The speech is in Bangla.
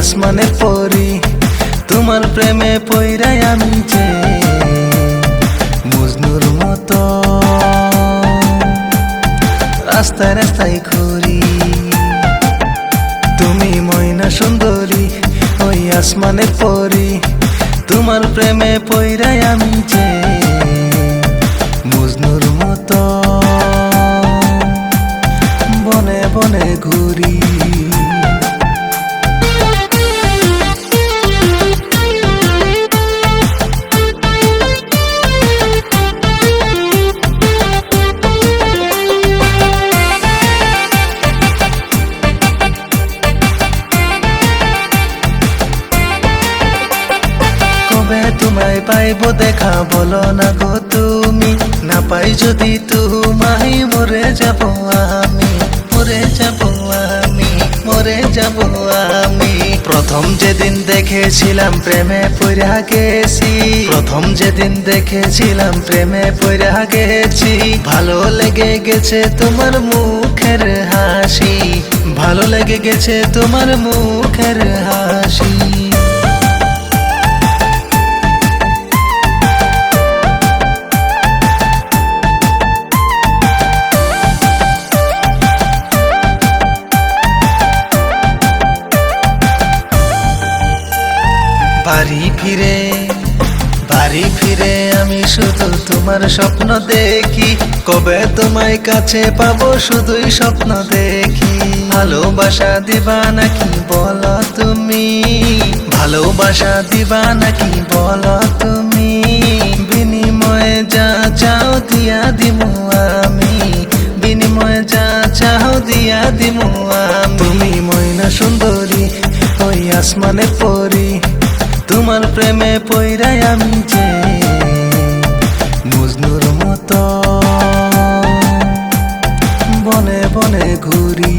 আসমানে পড়ি তোমার প্রেমে পইরাই আমি যে মজনুর মতো রাস্তায় রাস্তায় ঘুরি। তুমি ময়না সুন্দরী ওই আসমানে পড়ি তোমার প্রেমে পইরাই আমি যে মজনুর মতো বনে বনে ঘুরি। কবে তোমায় পাইবো দেখা বলো না গো তুমি, না পাই যদি তোমায় মরে যাব আমি, মরে যাব আমি, মরে যাব আমি। প্রথম যেদিন দেখেছিলাম প্রেমে পইরা গেছি, প্রথম যেদিন দেখেছিলাম প্রেমে পইরা গেছি। ভালো লেগে গেছে তোমার মুখের হাসি, ভালো লেগে গেছে তোমার মুখের হাসি। বাড়ি ফিরে আমি শুধু তোমার স্বপ্ন দেখি, কবে তোমায় কাছে পাবো শুধুই স্বপ্ন দেখি। ভালোবাসা দিবা নাকি বলো তুমি, ভালোবাসা দিবা নাকি বলো তুমি, বিনিময়ে যা চাও দিয়া দিমু আমি, বিনিময়ে যা চাও দিয়া দিমু আমি। তুমি ময়না সুন্দরী ওই আসমানে পড়ি তোমার প্রেমে পইরাই আমি যে মজনুর মতো বনে বনে ঘুরি।